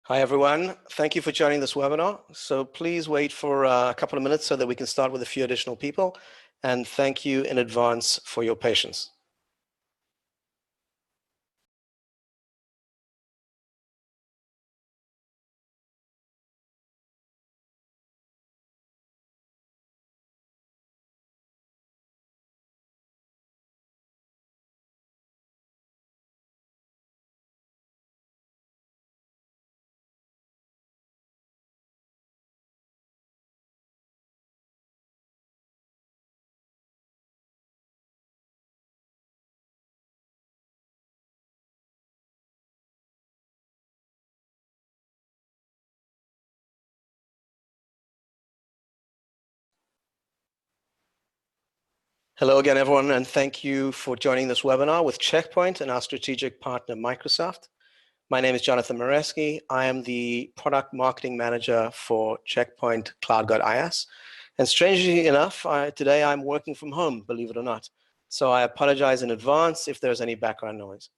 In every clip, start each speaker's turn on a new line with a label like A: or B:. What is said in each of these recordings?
A: Hi, everyone. Thank you for joining this webinar. So please wait for a couple of minutes so that we can start with a few additional people. And thank you in advance for your patience. Hello again, everyone, and thank you for joining this webinar with Checkpoint and our strategic partner, Microsoft. My name is Jonathan Moreski. I am the product marketing manager for Checkpoint CloudGuard IaaS. And strangely enough, today I'm working from home, believe it or not. So I apologize in advance if there's any background noise.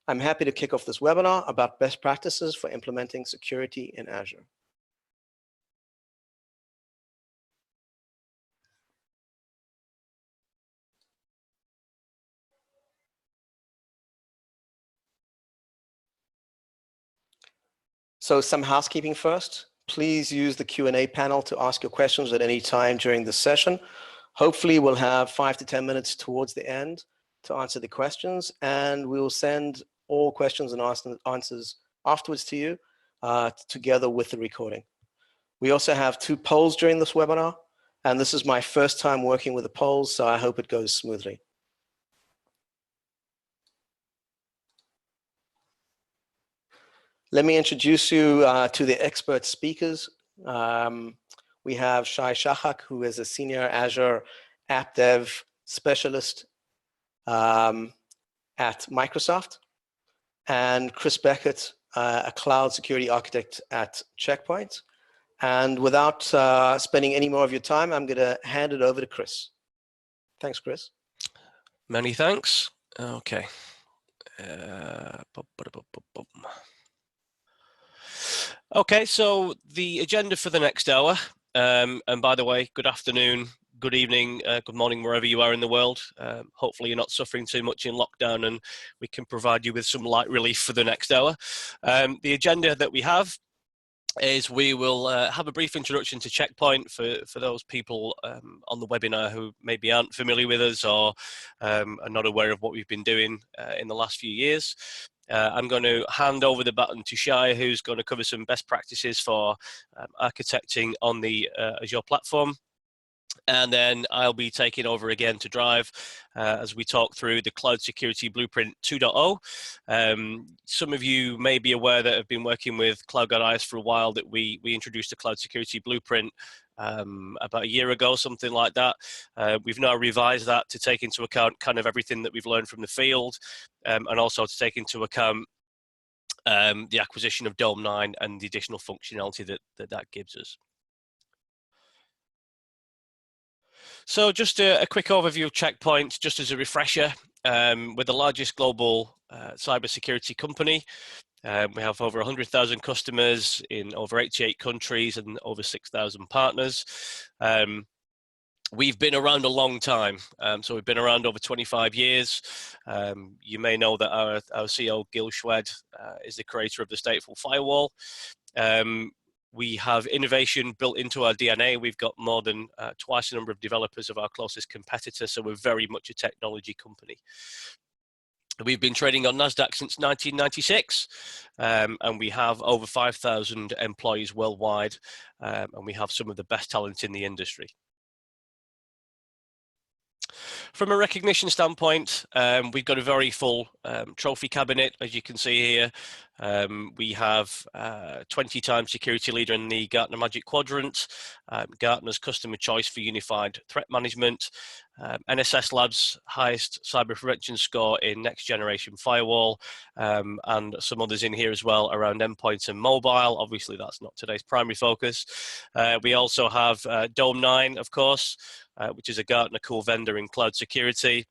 A: I'm happy to kick off this webinar about best practices for implementing security in Azure. So some housekeeping first. Please use the Q&A panel to ask your questions at any time during the session. Hopefully we'll have 5 to 10 minutes towards the end to answer the questions, and we will send all questions and answers afterwards to you together with the recording. We also have 2 polls during this webinar, and this is my first time working with the polls, so I hope it goes smoothly. Let me introduce you to the expert speakers. We have Shay Shahak, who is a senior Azure App Dev Specialist at Microsoft, and Chris Beckett, a cloud security architect at Checkpoint. And without spending any more of your time, I'm going to hand it over to Chris. Thanks, Chris.
B: Many thanks. Okay. Okay, so the agenda for the next hour, and by the way, good afternoon, good evening, good morning, wherever you are in the world. Hopefully you're not suffering too much in lockdown and we can provide you with some light relief for the next hour. The agenda that we have is we will have a brief introduction to Checkpoint for those people on the webinar who maybe aren't familiar with us or are not aware of what we've been doing in the last few years. I'm going to hand over the baton to Shay, who's going to cover some best practices for architecting on the Azure platform. And then I'll be taking over again to drive as we talk through the Cloud Security Blueprint 2.0. Some of you may be aware that have been working with CloudGuard IaaS for a while that we introduced the Cloud Security Blueprint about a year ago, something like that. We've now revised that to take into account kind of everything that we've learned from the field, and also to take into account the acquisition of Dome 9 and the additional functionality that gives us. So just a quick overview of Checkpoint, just as a refresher. We're the largest global cybersecurity company. We have over 100,000 customers in over 88 countries and over 6,000 partners. We've been around a long time, so we've been around over 25 years. You may know that our CEO, Gil Schwed, is the creator of the stateful firewall. We have innovation built into our DNA. We've got more than twice the number of developers of our closest competitor, so we're very much a technology company. We've been trading on NASDAQ since 1996, and we have over 5,000 employees worldwide, and we have some of the best talent in the industry. From a recognition standpoint, we've got a very full trophy cabinet, as you can see here. We have 20-time security leader in the Gartner Magic Quadrant, Gartner's customer choice for unified threat management, NSS Labs' highest cyber prevention score in next generation firewall, and some others in here as well around endpoints and mobile. Obviously, that's not today's primary focus. We also have Dome 9, of course, which is a Gartner cool vendor in cloud security.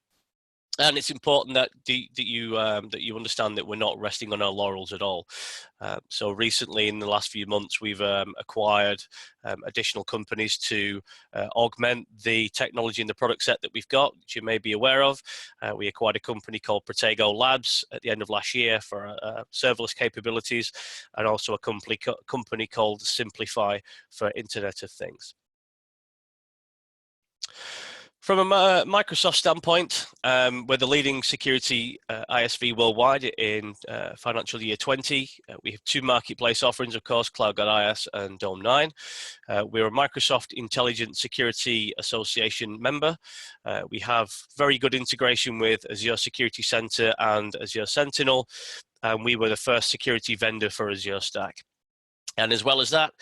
B: And it's important that you understand that we're not resting on our laurels at all. So recently, in the last few months, we've acquired additional companies to augment the technology and the product set that we've got, which you may be aware of. We acquired a company called Protego Labs at the end of last year for serverless capabilities, and also a company called Simplify for Internet of Things. From a Microsoft standpoint, we're the leading security ISV worldwide in financial year 20. We have two marketplace offerings, of course, CloudGuard IS and Dome 9. We're a Microsoft Intelligent Security Association member. We have very good integration with Azure Security Center and Azure Sentinel, and we were the first security vendor for Azure Stack. And as well as that,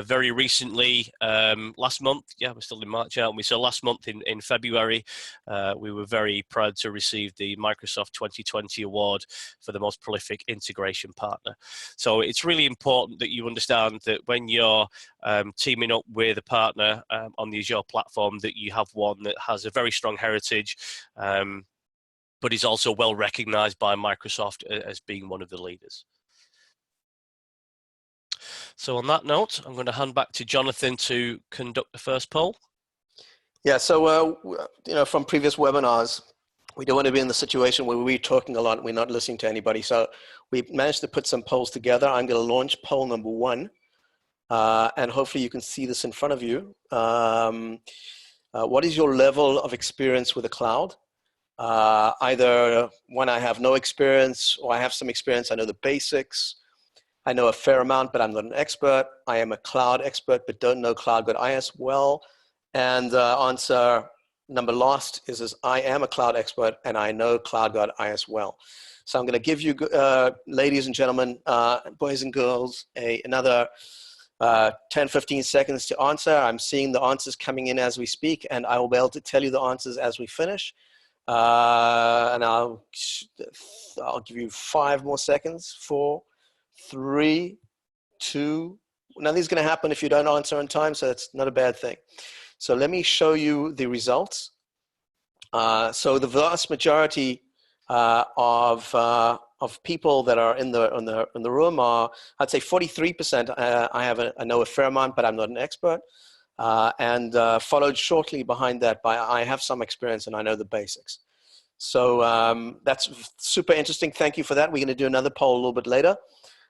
B: very recently, last month, we're still in March, aren't we? So last month in February, we were very proud to receive the Microsoft 2020 award for the most prolific integration partner. So it's really important that you understand that when you're teaming up with a partner on the Azure platform, that you have one that has a very strong heritage, but is also well recognized by Microsoft as being one of the leaders. So on that note, I'm going to hand back to Jonathan to conduct the first poll.
A: Yeah, so from previous webinars, we don't want to be in the situation where we're talking a lot and we're not listening to anybody. So we managed to put some polls together. I'm going to launch poll number 1, and hopefully you can see this in front of you. What is your level of experience with the cloud? Either one, I have no experience, or I have some experience, I know the basics. I know a fair amount, but I'm not an expert. I am a cloud expert, but don't know CloudGuard IS well. And answer number last is I am a cloud expert and I know CloudGuard IS well. So I'm going to give you, ladies and gentlemen, boys and girls, another 10, 15 seconds to answer. I'm seeing the answers coming in as we speak, and I will be able to tell you the answers as we finish. And I'll give you 5 more seconds. 4, 3, 2. Nothing's going to happen if you don't answer on time, so that's not a bad thing. So let me show you the results. So the vast majority of people that are in the room are, I'd say 43%. I know a fair amount, but I'm not an expert. And followed shortly behind that by I have some experience and I know the basics. So that's super interesting. Thank you for that. We're going to do another poll a little bit later.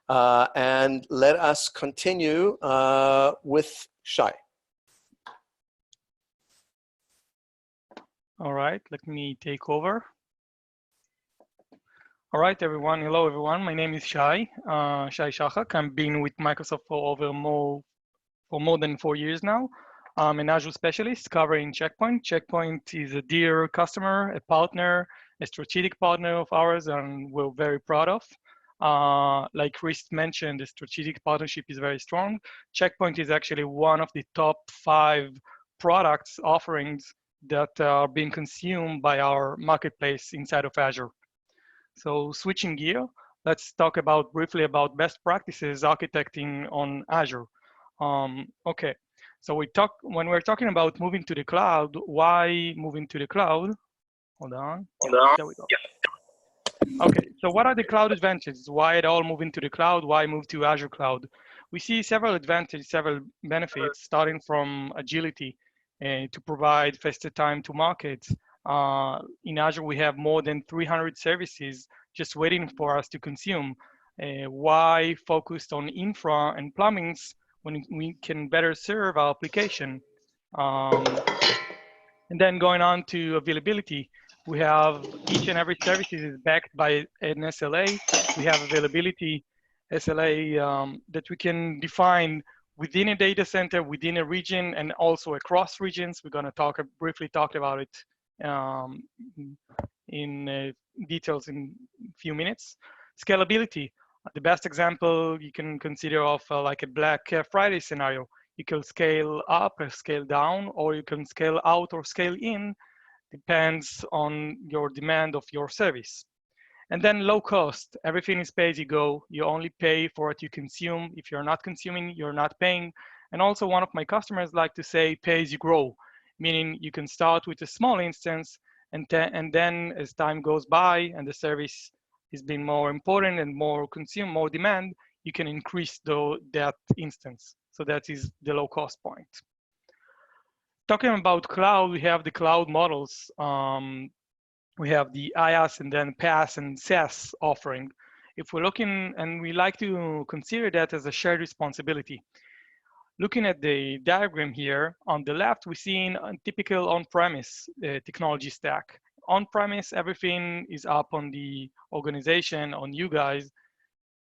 A: And let us continue with Shay.
C: All right, let me take over. All right, everyone. Hello, everyone. My name is Shay Shahak. I've been with Microsoft for more than 4 years now. I'm an Azure specialist covering Checkpoint. Checkpoint is a dear customer, a partner, a strategic partner of ours, and we're very proud of. Like Chris mentioned, the strategic partnership is very strong. Checkpoint is actually one of the top 5 products offerings that are being consumed by our marketplace inside of Azure. So switching gear, let's talk briefly about best practices architecting on Azure. Okay, so when we're talking about moving to the cloud, why moving to the cloud? Hold on. There we go. Okay, so what are the cloud advantages? Why it all moving to the cloud? Why move to Azure Cloud? We see several advantages, several benefits, starting from agility to provide faster time to market. In Azure, we have more than 300 services just waiting for us to consume. Why focused on infra and plumbings when we can better serve our application? And then going on to availability, we have each and every service is backed by an SLA. We have availability SLA that we can define within a data center, within a region, and also across regions. We're going to briefly talk about it in details in a few minutes. Scalability, the best example you can consider of like a Black Friday scenario. You can scale up or scale down, or you can scale out or scale in, depends on your demand of your service. And then low cost, everything is pay as you go. You only pay for what you consume. If you're not consuming, you're not paying. And also one of my customers like to say pay as you grow, meaning you can start with a small instance and then as time goes by and the service is being more important and more consumed, more demand, you can increase that instance. So that is the low cost point. Talking about cloud, we have the cloud models. We have the IaaS and then PaaS and SaaS offering. If we're looking, and we like to consider that as a shared responsibility. Looking at the diagram here, on the left, we're seeing a typical on-premise technology stack. On-premise, everything is up on the organization, on you guys,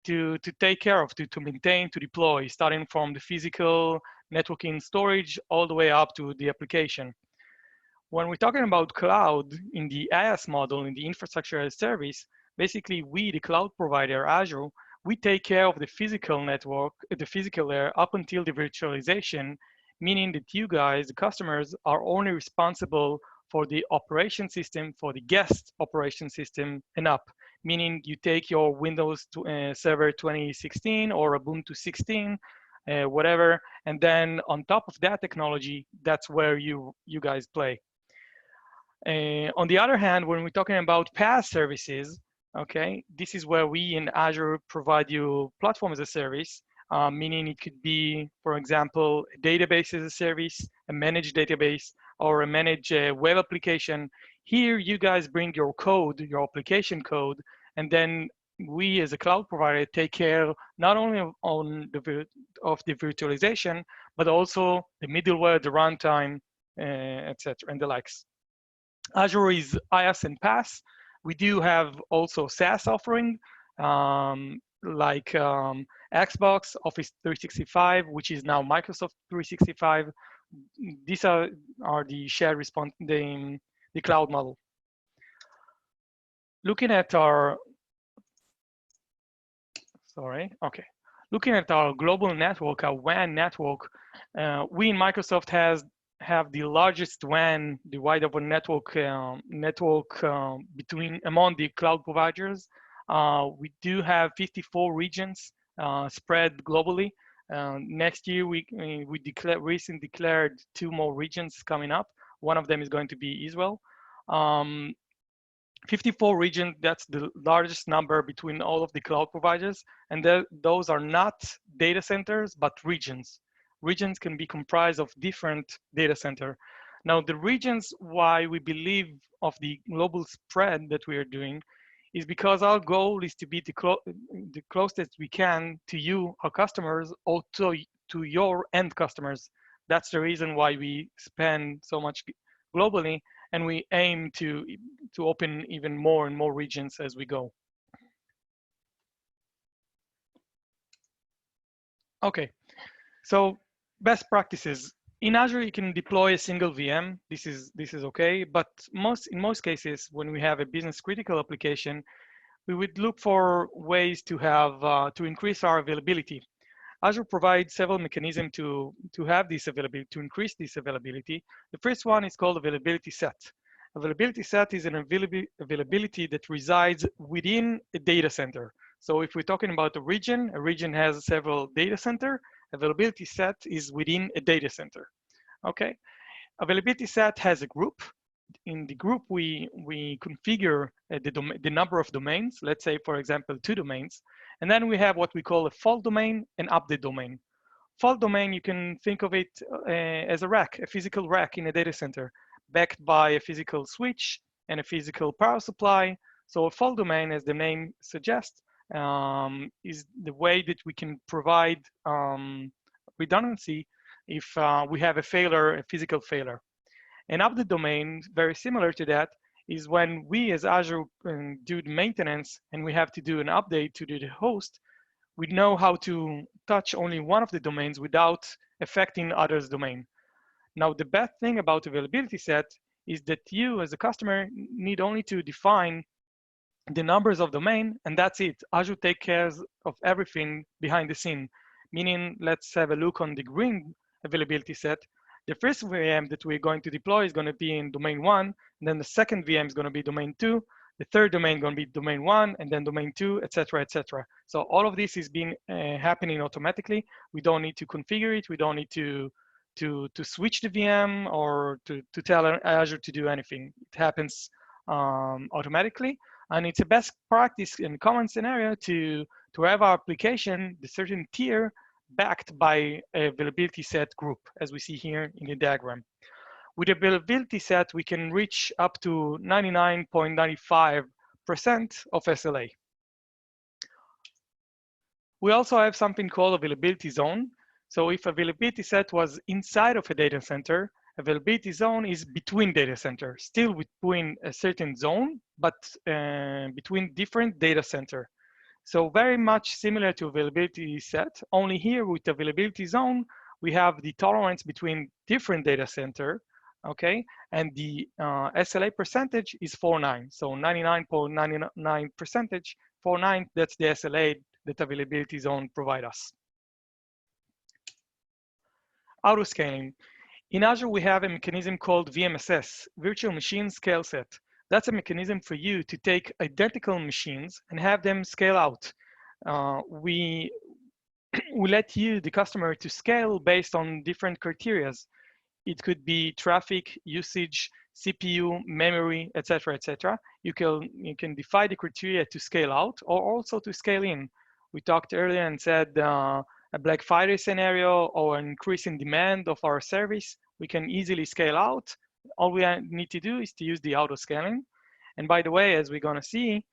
C: to take care of, to maintain, to deploy, starting from the physical networking storage all the way up to the application. When we're talking about cloud in the IaaS model, in the infrastructure as a service, basically we, the cloud provider, Azure, we take care of the physical network, the physical layer up until the virtualization, meaning that you guys, the customers, are only responsible for the operation system, for the guest operation system and up, meaning you take your Windows Server 2016 or Ubuntu 16, whatever, and then on top of that technology, that's where you guys play. On the other hand, when we're talking about PaaS services, okay, this is where we in Azure provide you platform as a service, meaning it could be, for example, a database as a service, a managed database, or a managed web application. Here, you guys bring your code, your application code, and then we as a cloud provider take care not only of the virtualization, but also the middleware, the runtime, etc., and the likes. Azure is IaaS and PaaS. We do have also SaaS offering, like Xbox, Office 365, which is now Microsoft 365. These are the shared response, the cloud model. Looking at our, looking at our global network, our WAN network, we in Microsoft have the largest WAN, the wide open network among the cloud providers. We do have 54 regions spread globally. Next year, we recently declared 2 more regions coming up. One of them is going to be Israel. 54 regions, that's the largest number between all of the cloud providers. And those are not data centers, but regions. Regions can be comprised of different data center. Now, the regions why we believe of the global spread that we are doing is because our goal is to be the closest we can to you, our customers, or to your end customers. That's the reason why we spend so much globally, and we aim to open even more and more regions as we go. Okay, so best practices. In Azure, you can deploy a single VM. This is okay, but in most cases, when we have a business critical application, we would look for ways to have to increase our availability. Azure provides several mechanisms to have this availability, to increase this availability. The first one is called availability set. Availability set is an availability that resides within a data center. So if we're talking about a region has several data center. Availability set is within a data center, okay? Availability set has a group. In the group, we configure the number of domains, let's say, for example, 2 domains. And then we have what we call a fault domain and update domain. Fault domain, you can think of it as a rack, a physical rack in a data center, backed by a physical switch and a physical power supply. So a fault domain, as the name suggests, is the way that we can provide redundancy if we have a failure, a physical failure. An update domain, very similar to that, is when we as Azure do the maintenance and we have to do an update to the host, we know how to touch only one of the domains without affecting others' domain. Now, the best thing about availability set is that you as a customer need only to define the numbers of domain, and that's it. Azure takes care of everything behind the scene. Meaning, let's have a look on the green availability set. The first VM that we're going to deploy is going to be in domain 1, and then the second VM is going to be domain 2, the third domain is going to be domain 1, and then domain 2, etc., etc. So all of this is being happening automatically. We don't need to configure it. We don't need to switch the VM or to tell Azure to do anything. It happens automatically. And it's a best practice and common scenario to have our application, the certain tier, backed by a availability set group, as we see here in the diagram. With availability set, we can reach up to 99.95% of SLA. We also have something called availability zone. So if availability set was inside of a data center, availability zone is between data centers, still between a certain zone, but between different data center. So very much similar to availability set, only here with availability zone, we have the tolerance between different data center, okay? And the SLA percentage is 49. So 99.99%, 49, that's the SLA that availability zone provide us. Auto-scaling. In Azure, we have a mechanism called VMSS, Virtual Machine Scale Set. That's a mechanism for you to take identical machines and have them scale out. We let you, the customer, to scale based on different criteria. It could be traffic, usage, CPU, memory, etc., etc. You can define the criteria to scale out or also to scale in. We talked earlier and said a Black Friday scenario or an increase in demand of our service, we can easily scale out. All we need to do is to use the auto scaling. And by the way, as we're gonna see,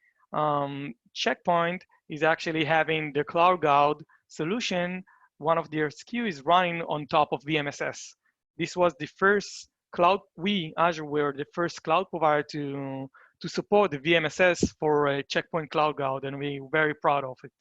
C: Checkpoint is actually having the CloudGuard solution. One of their SKUs is running on top of VMSS. This was the first cloud, Azure were the first cloud provider to support the VMSS for Checkpoint CloudGuard, and we're very proud of it.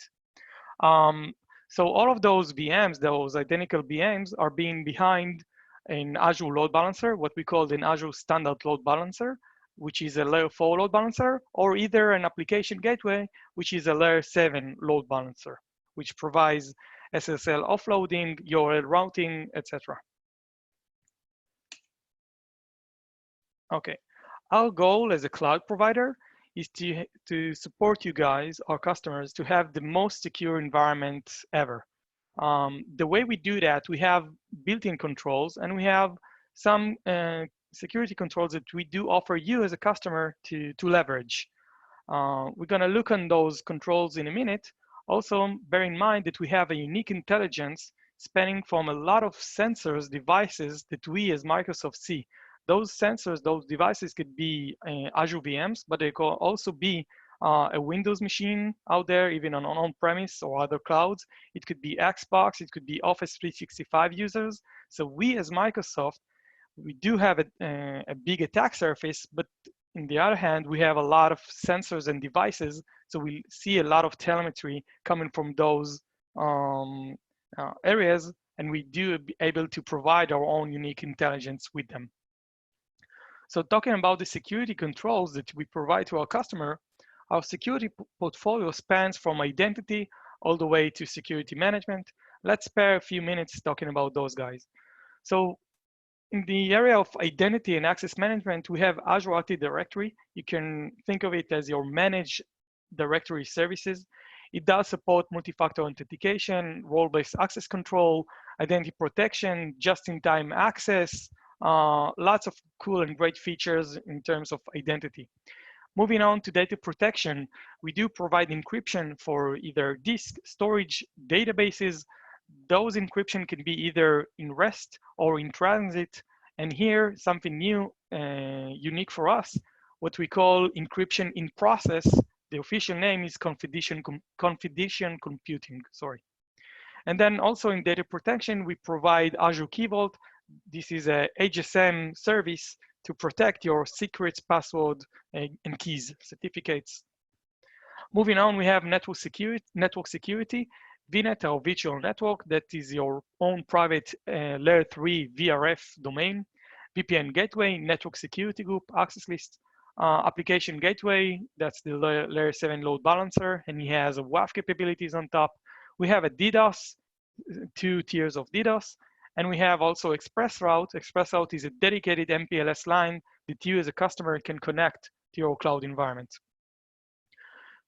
C: So all of those VMs, those identical VMs, are being behind an Azure load balancer, what we call an Azure standard load balancer, which is a layer 4 load balancer, or either an application gateway, which is a layer 7 load balancer, which provides SSL offloading, URL routing, etc. Okay, our goal as a cloud provider is to support you guys, our customers, to have the most secure environment ever. The way we do that, we have built-in controls and we have some security controls that we do offer you as a customer to leverage. We're gonna look on those controls in a minute. Also, bear in mind that we have a unique intelligence spanning from a lot of sensors, devices that we as Microsoft see. Those sensors, those devices could be Azure VMs, but they could also be a Windows machine out there, even on-premise or other clouds. It could be Xbox, it could be Office 365 users. So we as Microsoft, we do have a big attack surface, but on the other hand, we have a lot of sensors and devices. So we see a lot of telemetry coming from those areas, and we do be able to provide our own unique intelligence with them. So talking about the security controls that we provide to our customer, our security portfolio spans from identity all the way to security management. Let's spare a few minutes talking about those guys. So in the area of identity and access management, we have Azure Active Directory. You can think of it as your managed directory services. It does support multi-factor authentication, role-based access control, identity protection, just-in-time access, lots of cool and great features in terms of identity. Moving on to data protection, we do provide encryption for either disk, storage, databases. Those encryption can be either in rest or in transit. And here, something new, unique for us, what we call encryption in process. The official name is confidential computing, sorry. And then also in data protection, we provide Azure Key Vault. This is a HSM service to protect your secrets, password, and keys, certificates. Moving on, we have network security. VNet, our virtual network, that is your own private layer 3 VRF domain. VPN gateway, network security group, access list. Application gateway, that's the layer 7 load balancer, and he has a WAF capabilities on top. We have a DDoS, 2 tiers of DDoS. And we have also ExpressRoute. ExpressRoute is a dedicated MPLS line that you as a customer can connect to your cloud environment.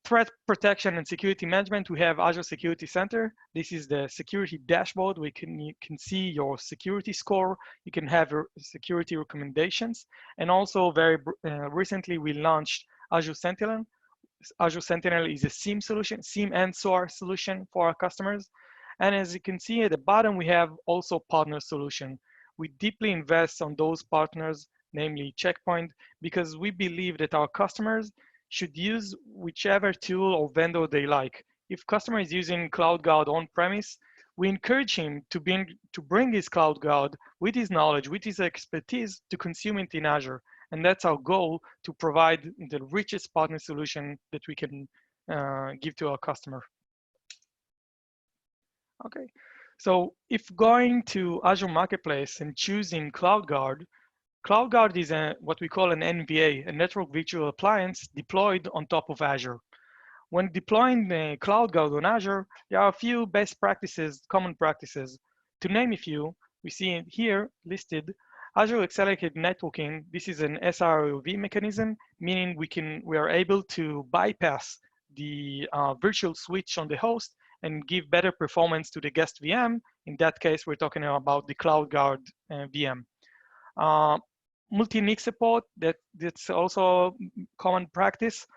C: threat protection and security management, we have Azure Security Center. This is the security dashboard. You can see your security score. You can have your security recommendations. And also very recently, we launched Azure Sentinel. Azure Sentinel is a SIEM solution, SIEM and SOAR solution for our customers. And as you can see at the bottom, we have also partner solution. We deeply invest on those partners, namely Checkpoint, because we believe that our customers should use whichever tool or vendor they like. If customer is using CloudGuard on-premise, we encourage him to bring his CloudGuard with his knowledge, with his expertise to consume it in Azure. And that's our goal, to provide the richest partner solution that we can give to our customer. Okay, so if going to Azure Marketplace and choosing CloudGuard, CloudGuard is what we call an NVA, a network virtual appliance deployed on top of Azure. When deploying the CloudGuard on Azure, there are a few best practices, common practices. To name a few, we see it here listed. Azure Accelerated Networking, this is an SROV mechanism, meaning we are able to bypass the virtual switch on the host and give better performance to the guest VM. In that case, we're talking about the CloudGuard VM. Multi-NIC support, that's also common practice.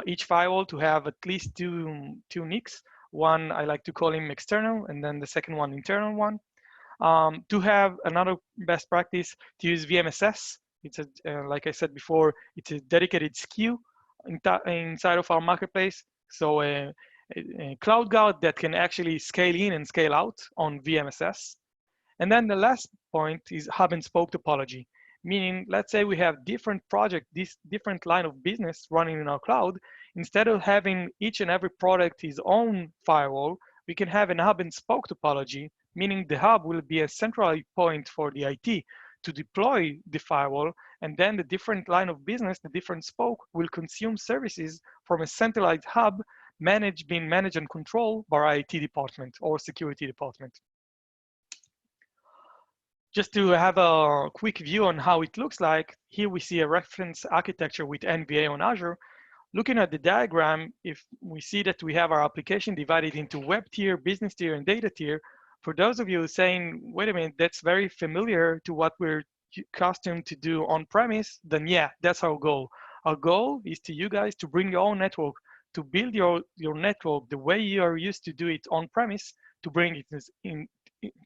C: Each firewall to have at least two NICs. One, I like to call him external, and then the second one, internal one. To have another best practice, to use VMSS. It's like I said before, it's a dedicated SKU inside of our marketplace. So a CloudGuard that can actually scale in and scale out on VMSS. And then the last point is hub and spoke topology. Meaning, let's say we have different projects, this different line of business running in our cloud. Instead of having each and every product his own firewall, we can have an hub and spoke topology, meaning the hub will be a central point for the IT to deploy the firewall, and then the different line of business, the different spoke, will consume services from a centralized hub being managed and controlled by our IT department or security department. Just to have a quick view on how it looks like, here we see a reference architecture with NVA on Azure. Looking at the diagram, if we see that we have our application divided into web tier, business tier, and data tier, for those of you saying, wait a minute, that's very familiar to what we're accustomed to do on premise, then yeah, that's our goal. Our goal is to you guys to bring your own network, to build your network the way you are used to do it on premise, to bring it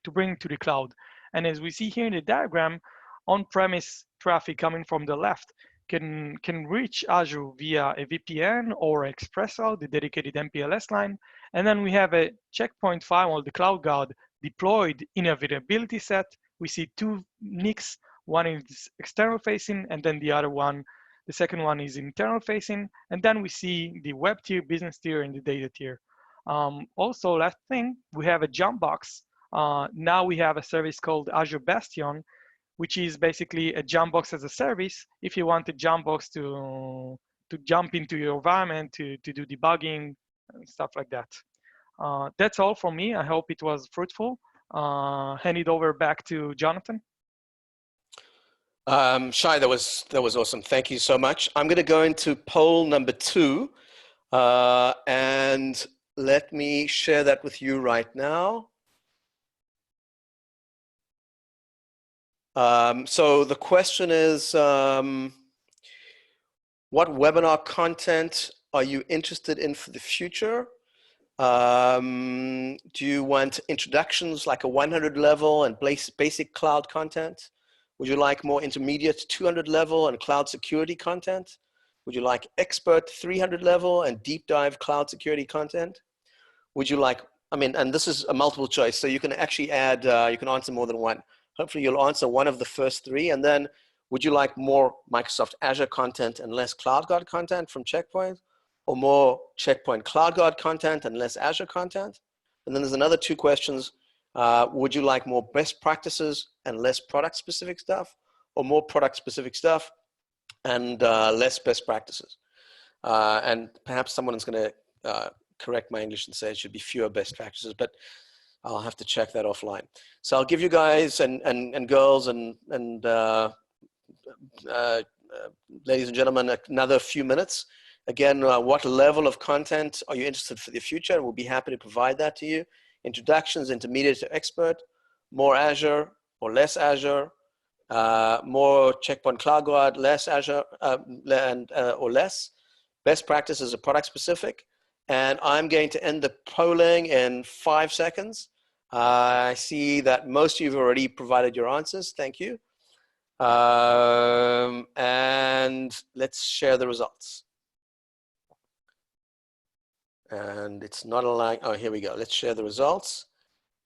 C: to the cloud. And as we see here in the diagram, on-premise traffic coming from the left can reach Azure via a VPN or ExpressRoute, the dedicated MPLS line. And then we have a Checkpoint firewall, the CloudGuard, deployed in a availability set. We see two NICs, one is external facing, and then the second one is internal facing. And then we see the web tier, business tier, and the data tier. Also, last thing, we have a jump box. Now we have a service called Azure Bastion, which is basically a jump box as a service. If you want a jump box to jump into your environment, to do debugging, and stuff like that. That's all from me. I hope it was fruitful. Hand it over back to Jonathan.
A: Shay, that was awesome. Thank you so much. I'm going to go into poll number 2, and let me share that with you right now. So the question is, what webinar content are you interested in for the future? Do you want introductions like a 100 level and basic cloud content? Would you like more intermediate 200 level and cloud security content? Would you like expert 300 level and deep dive cloud security content? Would you like, and this is a multiple choice, so you can actually add, you can answer more than one. Hopefully you'll answer one of the first 3, and then would you like more Microsoft Azure content and less CloudGuard content from Checkpoint, or more Checkpoint CloudGuard content and less Azure content? And then there's another 2 questions. Would you like more best practices and less product specific stuff, or more product specific stuff and less best practices? And perhaps someone is going to correct my English and say it should be fewer best practices, but I'll have to check that offline. So I'll give you guys and girls and ladies and gentlemen another few minutes, Again, what level of content are you interested for the future? And we'll be happy to provide that to you. Introductions, intermediate to expert, more Azure or less Azure, more Checkpoint CloudGuard, less Azure, or less. Best practices are product specific. And I'm going to end the polling in 5 seconds. I see that most of you have already provided your answers. Thank you. And let's share the results. And it's not allowing, oh, here we go. Let's share the results.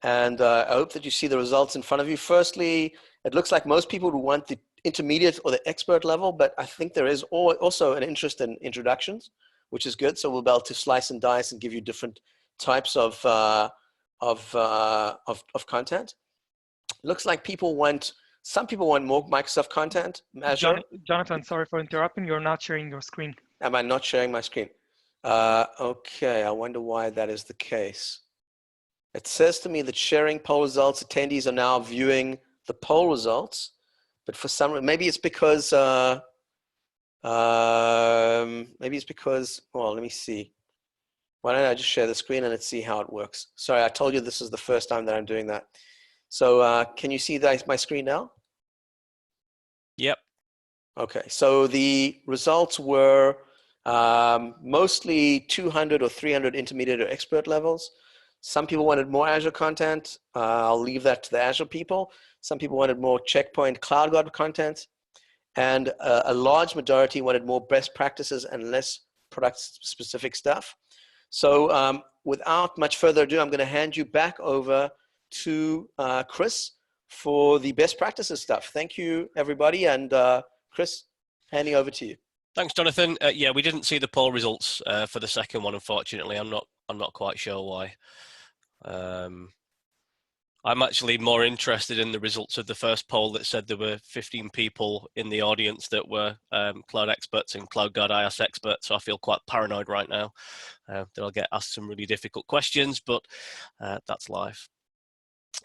A: And I hope that you see the results in front of you. Firstly, it looks like most people would want the intermediate or the expert level, but I think there is also an interest in introductions, which is good. So we'll be able to slice and dice and give you different types of content. Looks like some people want more Microsoft content. Azure.
C: Jonathan, sorry for interrupting. You're not sharing your screen.
A: Am I not sharing my screen? Okay, I wonder why that is the case. It says to me that sharing poll results, attendees are now viewing the poll results, but for some reason, maybe it's because, well, let me see. Why don't I just share the screen and let's see how it works. Sorry, I told you this is the first time that I'm doing that. So can you see my screen now?
B: Yep.
A: Okay, so the results were mostly 200 or 300 intermediate or expert levels. Some people wanted more Azure content. I'll leave that to the Azure people. Some people wanted more Checkpoint CloudGuard content. And a large majority wanted more best practices and less product-specific stuff. So without much further ado, I'm going to hand you back over to Chris for the best practices stuff. Thank you, everybody. And Chris, handing over to you.
B: Thanks, Jonathan. Yeah, we didn't see the poll results for the second one, unfortunately. I'm not quite sure why. I'm actually more interested in the results of the first poll that said there were 15 people in the audience that were cloud experts and CloudGuard IaaS experts. So I feel quite paranoid right now that I'll get asked some really difficult questions, but that's life.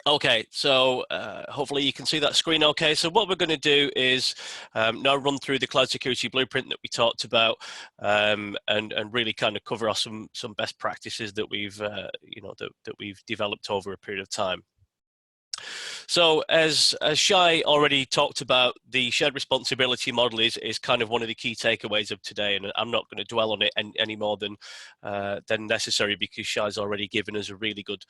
B: Okay, so hopefully you can see that screen okay. So what we're going to do is now run through the cloud security blueprint that we talked about and really kind of cover off some best practices that we've that we've developed over a period of time. So as Shay already talked about, the shared responsibility model is kind of one of the key takeaways of today, and I'm not going to dwell on it any more than necessary, because Shay's already given us a really good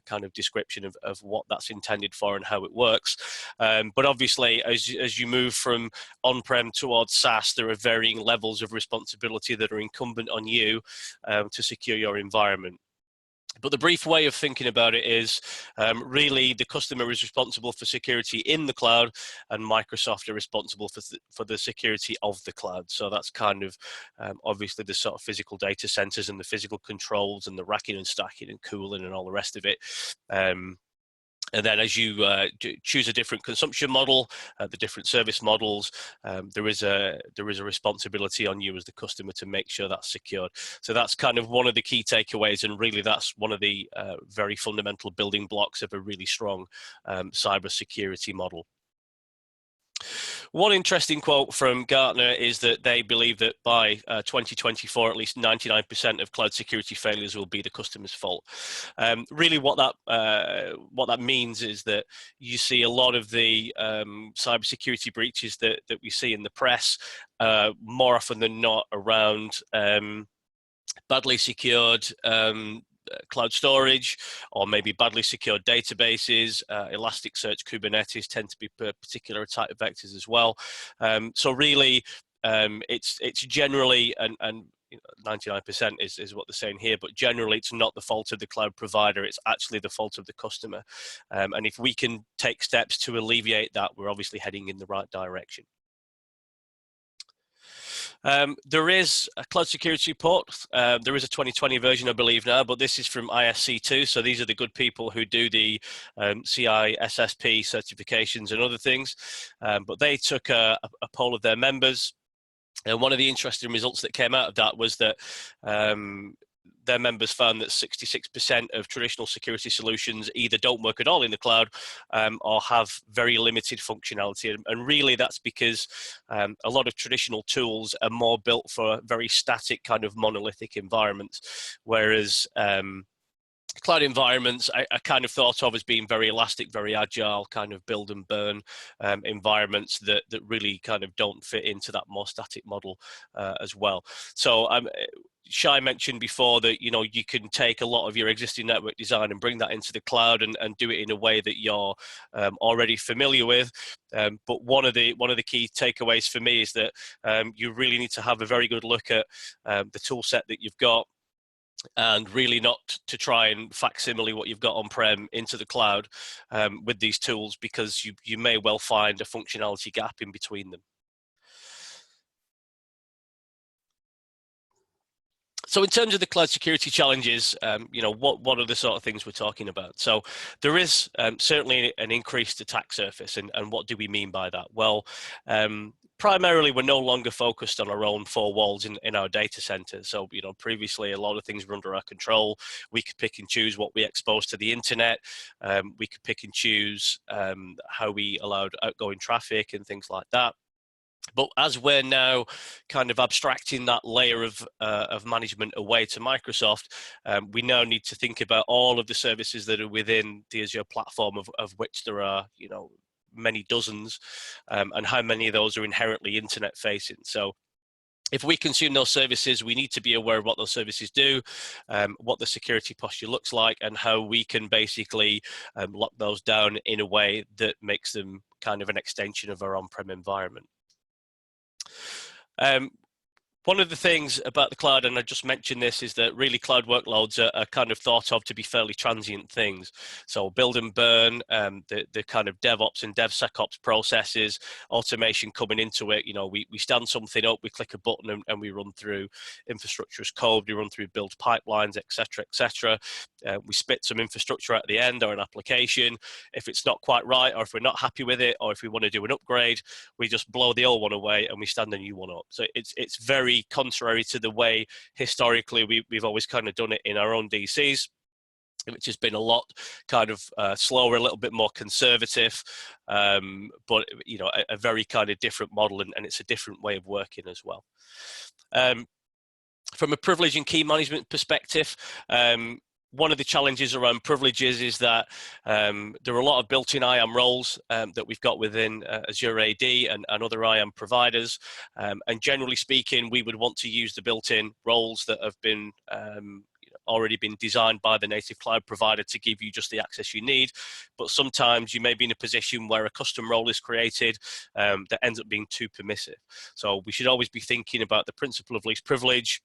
B: kind of description of what that's intended for and how it works. But obviously, as you move from on-prem towards SaaS, there are varying levels of responsibility that are incumbent on you to secure your environment. But the brief way of thinking about it is really the customer is responsible for security in the cloud, and Microsoft are responsible for the security of the cloud. So that's kind of obviously the sort of physical data centers and the physical controls and the racking and stacking and cooling and all the rest of it. And then as you choose a different consumption model, the different service models, there is a responsibility on you as the customer to make sure that's secured. So that's kind of one of the key takeaways, and really that's one of the very fundamental building blocks of a really strong cyber security model. One interesting quote from Gartner is that they believe that by 2024, at least 99% of cloud security failures will be the customer's fault. Really what that means is that you see a lot of the cybersecurity breaches that we see in the press more often than not around badly secured cloud storage, or maybe badly secured databases. Elasticsearch, Kubernetes tend to be particular attack vectors as well. So really, it's generally, and 99% is what they're saying here, but generally it's not the fault of the cloud provider, it's actually the fault of the customer. And if we can take steps to alleviate that, we're obviously heading in the right direction. There is a cloud security report. There is a 2020 version, I believe now, but this is from ISC2. So these are the good people who do the CISSP certifications and other things. But they took a poll of their members. And one of the interesting results that came out of that was that their members found that 66% of traditional security solutions either don't work at all in the cloud or have very limited functionality. And really that's because a lot of traditional tools are more built for very static kind of monolithic environments, whereas cloud environments are kind of thought of as being very elastic, very agile, kind of build and burn environments that really kind of don't fit into that more static model as well. So Shay mentioned before that, you know, you can take a lot of your existing network design and bring that into the cloud and do it in a way that you're already familiar with. But one of the key takeaways for me is that you really need to have a very good look at the tool set that you've got, and really not to try and facsimile what you've got on-prem into the cloud with these tools, because you may well find a functionality gap in between them. So in terms of the cloud security challenges, you know, what are the sort of things we're talking about? So there is certainly an increased attack surface, and what do we mean by that? Well, primarily we're no longer focused on our own four walls in our data centers. So, you know, previously a lot of things were under our control. We could pick and choose what we exposed to the internet. We could pick and choose how we allowed outgoing traffic and things like that. But as we're now kind of abstracting that layer of management away to Microsoft, we now need to think about all of the services that are within the Azure platform, of which there are, you know, many dozens, and how many of those are inherently internet facing. So if we consume those services, we need to be aware of what those services do, what the security posture looks like, and how we can basically lock those down in a way that makes them kind of an extension of our on-prem environment. One of the things about the cloud, and I just mentioned this, is that really cloud workloads are kind of thought of to be fairly transient things. So build and burn, the kind of DevOps and DevSecOps processes, automation coming into it. You know, we stand something up, we click a button, and we run through infrastructure as code, we run through build pipelines, etc., etc. We spit some infrastructure at the end, or an application. If it's not quite right, or if we're not happy with it, or if we want to do an upgrade, we just blow the old one away and we stand a new one up. So it's very contrary to the way historically we've always kind of done it in our own DCs, which has been a lot kind of slower, a little bit more conservative, but you know, a very kind of different model, and it's a different way of working as well. From a privilege and key management perspective, one of the challenges around privileges is that there are a lot of built-in IAM roles that we've got within Azure AD and other IAM providers. And generally speaking, we would want to use the built-in roles that have been already been designed by the native cloud provider to give you just the access you need. But sometimes you may be in a position where a custom role is created that ends up being too permissive. So we should always be thinking about the principle of least privilege.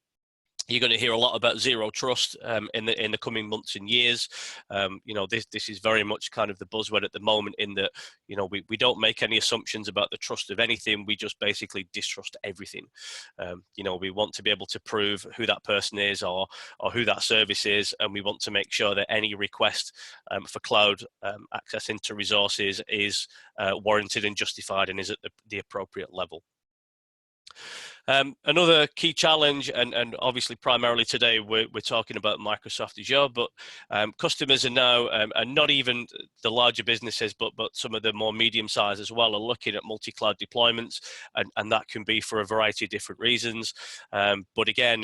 B: You're going to hear a lot about zero trust in the coming months and years. You know, this is very much kind of the buzzword at the moment, in that, you know, we don't make any assumptions about the trust of anything. We just basically distrust everything. You know, we want to be able to prove who that person is, or who that service is, and we want to make sure that any request for cloud access into resources is warranted and justified and is at the appropriate level. Another key challenge, and obviously primarily today we're talking about Microsoft Azure, but customers are now, and not even the larger businesses, but some of the more medium size as well, are looking at multi-cloud deployments, and that can be for a variety of different reasons. But again,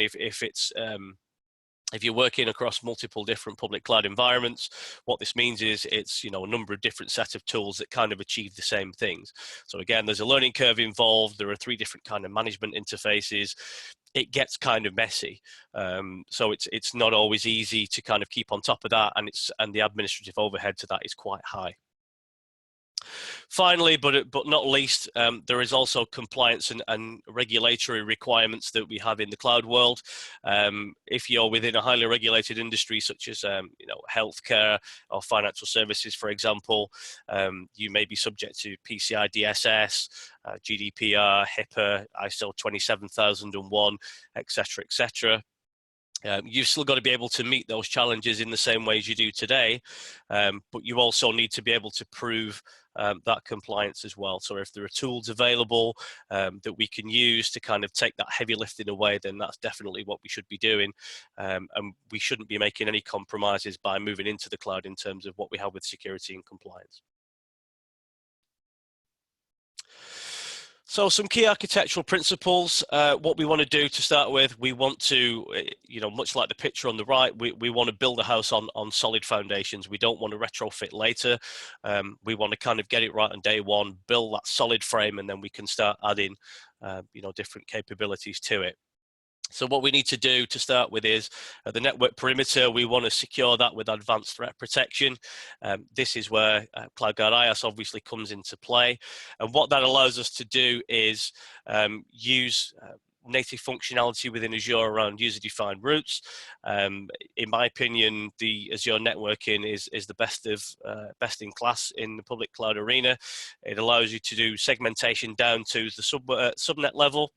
B: if you're working across multiple different public cloud environments, what this means is it's, you know, a number of different set of tools that kind of achieve the same things. So again, there's a learning curve involved. There are 3 different kind of management interfaces. It gets kind of messy. So it's not always easy to kind of keep on top of that, and the administrative overhead to that is quite high. Finally, but not least, there is also compliance and regulatory requirements that we have in the cloud world. If you're within a highly regulated industry, such as you know, healthcare or financial services, for example, you may be subject to PCI DSS, GDPR, HIPAA, ISO 27001, etc., etc. You've still got to be able to meet those challenges in the same way as you do today, but you also need to be able to prove that compliance as well. So if there are tools available that we can use to kind of take that heavy lifting away, then that's definitely what we should be doing. And we shouldn't be making any compromises by moving into the cloud in terms of what we have with security and compliance. So some key architectural principles, what we want to do to start with, we want to, much like the picture on the right, we want to build a house on solid foundations. We don't want to retrofit later. We want to kind of get it right on day one, build that solid frame, and then we can start adding, different capabilities to it. So what we need to do to start with is the network perimeter. We want to secure that with advanced threat protection. This is where CloudGuard IaaS obviously comes into play. And what that allows us to do is use native functionality within Azure around user-defined routes. In my opinion, the Azure networking is the best in class in the public cloud arena. It allows you to do segmentation down to the subnet level.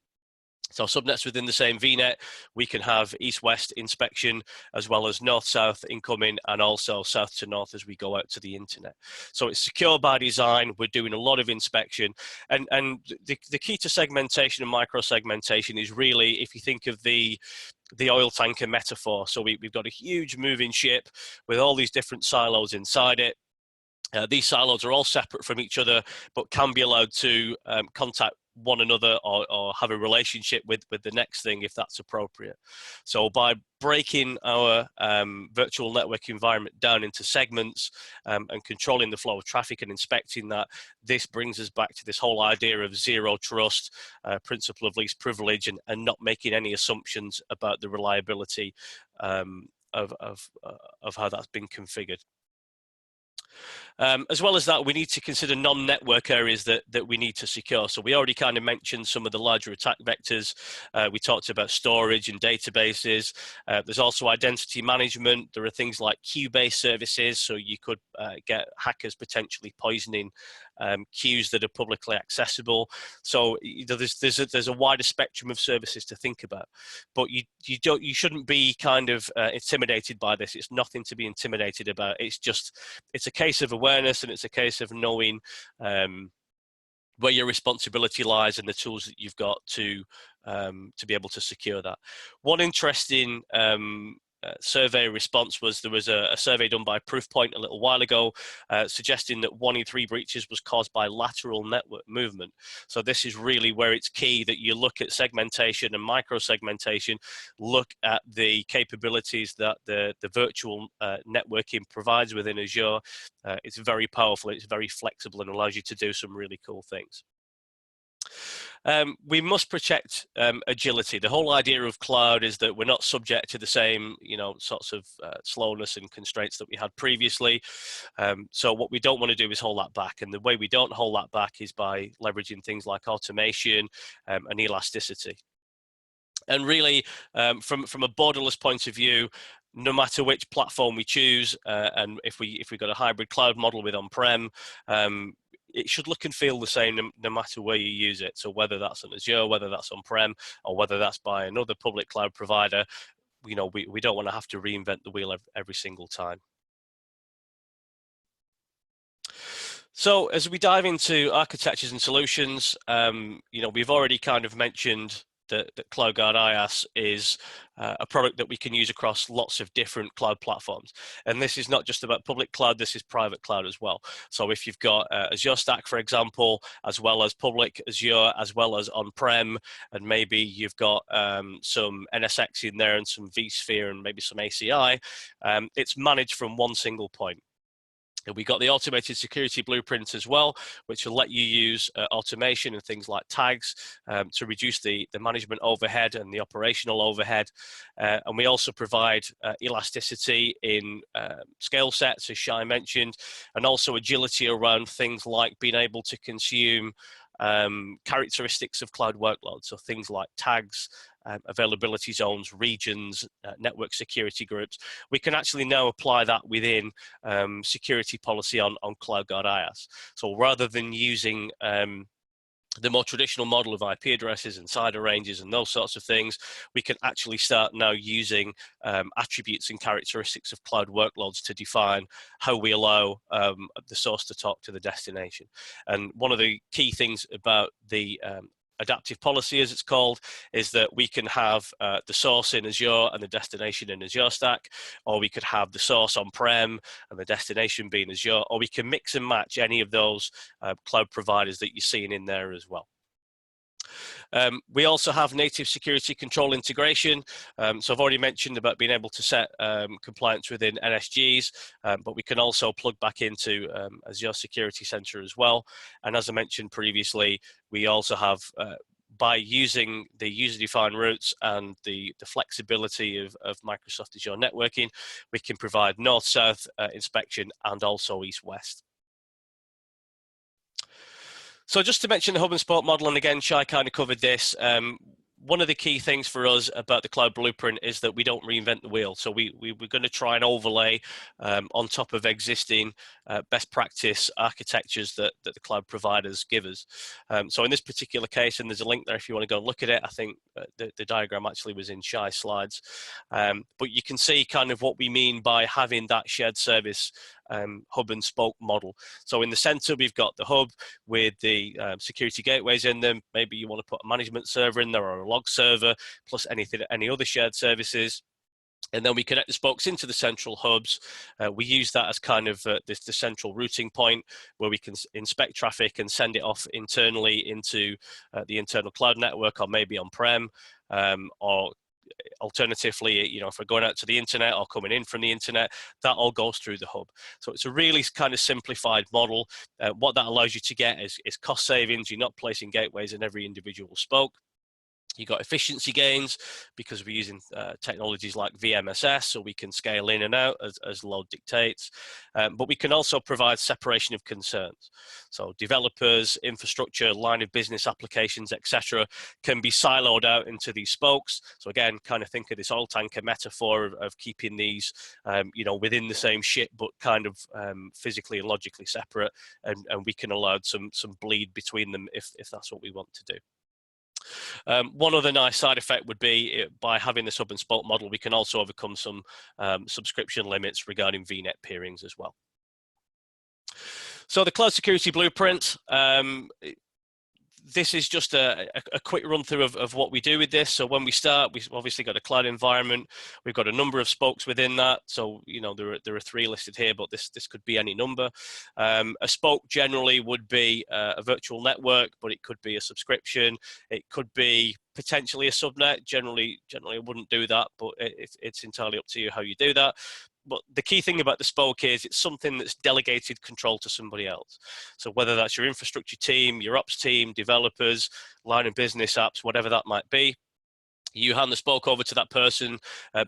B: So subnets within the same VNet, we can have east-west inspection as well as north-south incoming and also south to north as we go out to the internet. So it's secure by design. We're doing a lot of inspection. And the key to segmentation and micro-segmentation is really, if you think of the oil tanker metaphor. So we've got a huge moving ship with all these different silos inside it. These silos are all separate from each other, but can be allowed to contact one another or have a relationship with the next thing if that's appropriate. So by breaking our virtual network environment down into segments and controlling the flow of traffic and inspecting that, this brings us back to this whole idea of zero trust, principle of least privilege, and not making any assumptions about the reliability of how that's been configured. As well as that, we need to consider non-network areas that we need to secure. So we already kind of mentioned some of the larger attack vectors. We talked about storage and databases. There's also identity management. There are things like queue-based services. So you could get hackers potentially poisoning queues that are publicly accessible. So there's a wider spectrum of services to think about. But you shouldn't be kind of intimidated by this. It's nothing to be intimidated about. It's a case of awareness, and it's a case of knowing where your responsibility lies and the tools that you've got to be able to secure that. One interesting survey response was there was a survey done by Proofpoint a little while ago suggesting that 1 in 3 breaches was caused by lateral network movement. So this is really where it's key that you look at segmentation and micro segmentation, look at the capabilities that the virtual networking provides within Azure. It's very powerful, it's very flexible, and allows you to do some really cool things. We must protect agility. The whole idea of cloud is that we're not subject to the same, sorts of slowness and constraints that we had previously. So what we don't want to do is hold that back. And the way we don't hold that back is by leveraging things like automation and elasticity. And really, from a borderless point of view, no matter which platform we choose, and if we got a hybrid cloud model with on-prem, it should look and feel the same no matter where you use it. So whether that's on Azure, whether that's on-prem, or whether that's by another public cloud provider, we don't want to have to reinvent the wheel every single time. So as we dive into architectures and solutions, we've already kind of mentioned that CloudGuard IaaS is a product that we can use across lots of different cloud platforms. And this is not just about public cloud, this is private cloud as well. So if you've got Azure Stack, for example, as well as public Azure, as well as on-prem, and maybe you've got some NSX in there and some vSphere and maybe some ACI, it's managed from one single point. And we got the automated security blueprint as well, which will let you use automation and things like tags to reduce the management overhead and the operational overhead. And we also provide elasticity in scale sets, as Shay mentioned, and also agility around things like being able to consume characteristics of cloud workloads. So things like tags, availability zones, regions, network security groups. We can actually now apply that within security policy on CloudGuard IaaS. So rather than using the more traditional model of IP addresses and CIDR ranges and those sorts of things, we can actually start now using attributes and characteristics of cloud workloads to define how we allow the source to talk to the destination. And one of the key things about the adaptive policy, as it's called, is that we can have the source in Azure and the destination in Azure Stack, or we could have the source on-prem and the destination being Azure, or we can mix and match any of those cloud providers that you're seeing in there as well. We also have native security control integration. So I've already mentioned about being able to set compliance within NSGs, but we can also plug back into Azure Security Center as well. And as I mentioned previously, we also have, by using the user-defined routes and the flexibility of Microsoft Azure networking, we can provide north-south inspection and also east-west. So just to mention the hub and spoke model, and again, Shay kind of covered this. One of the key things for us about the cloud blueprint is that we don't reinvent the wheel. So we're going to try and overlay on top of existing best practice architectures that the cloud providers give us. So in this particular case, and there's a link there if you want to go and look at it, I think the diagram actually was in Shay's slides. But you can see kind of what we mean by having that shared service hub and spoke model. So in the center, we've got the hub with the security gateways in them. Maybe you want to put a management server in there or a log server, plus any other shared services. And then we connect the spokes into the central hubs. We use that as kind of the central routing point where we can inspect traffic and send it off internally into the internal cloud network, or maybe on-prem, or alternatively, you know, if we're going out to the internet or coming in from the internet, that all goes through the hub. So it's a really kind of simplified model. What that allows you to get is cost savings. You're not placing gateways in every individual spoke. You got efficiency gains because we're using technologies like VMSS, so we can scale in and out as load dictates. But we can also provide separation of concerns. So developers, infrastructure, line of business applications, etc., can be siloed out into these spokes. So again, kind of think of this oil tanker metaphor of keeping these, you know, within the same ship, but kind of physically and logically separate, and we can allow some bleed between them if that's what we want to do. One other nice side effect would be by having this hub and spoke model, we can also overcome some subscription limits regarding VNet peerings as well. So the cloud security blueprint, this is just a quick run through of what we do with this. So when we start, we've obviously got a cloud environment. We've got a number of spokes within that. So, you know, there are 3 listed here, but this could be any number. A spoke generally would be a virtual network, but it could be a subscription. It could be potentially a subnet. Generally I wouldn't do that, but it's entirely up to you how you do that. But the key thing about the spoke is it's something that's delegated control to somebody else. So whether that's your infrastructure team, your ops team, developers, line of business apps, whatever that might be, you hand the spoke over to that person.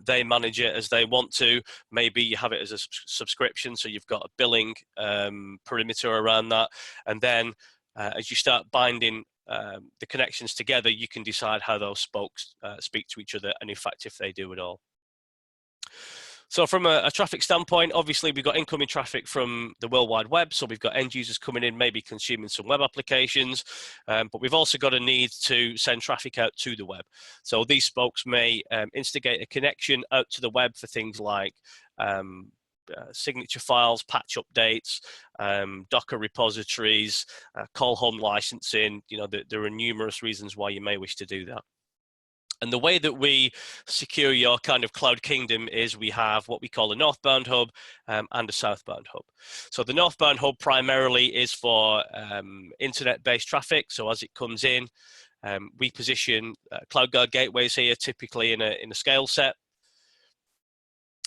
B: They manage it as they want to. Maybe you have it as a subscription, so you've got a billing perimeter around that. And then as you start binding the connections together, you can decide how those spokes speak to each other, and in fact, if they do at all. So from a traffic standpoint, obviously we've got incoming traffic from the World Wide Web. So we've got end users coming in, maybe consuming some web applications, but we've also got a need to send traffic out to the web. So these spokes may instigate a connection out to the web for things like signature files, patch updates, Docker repositories, call home licensing. You know, there are numerous reasons why you may wish to do that. And the way that we secure your kind of cloud kingdom is we have what we call a northbound hub and a southbound hub. So the northbound hub primarily is for internet-based traffic. So as it comes in, we position CloudGuard gateways here, typically in a scale set.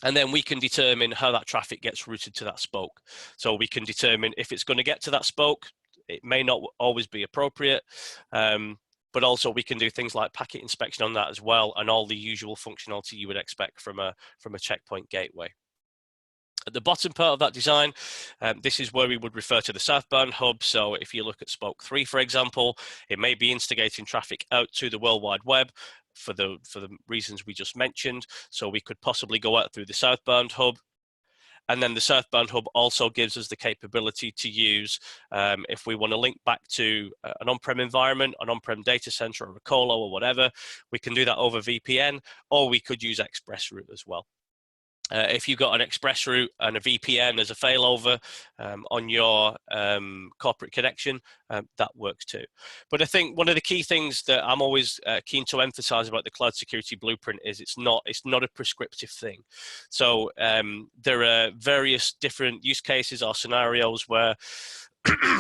B: And then we can determine how that traffic gets routed to that spoke. So we can determine if it's going to get to that spoke. It may not always be appropriate. But also we can do things like packet inspection on that as well, and all the usual functionality you would expect from a checkpoint gateway. At the bottom part of that design, this is where we would refer to the southbound hub. So if you look at spoke 3, for example, it may be instigating traffic out to the World Wide Web for the reasons we just mentioned. So we could possibly go out through the southbound hub. And then the Southbound Hub also gives us the capability to use, if we want to link back to an on-prem environment, an on-prem data center or a colo or whatever, we can do that over VPN, or we could use ExpressRoute as well. If you've got an ExpressRoute and a VPN as a failover on your corporate connection, that works too. But I think one of the key things that I'm always keen to emphasize about the Cloud Security Blueprint is it's not a prescriptive thing. So there are various different use cases or scenarios where,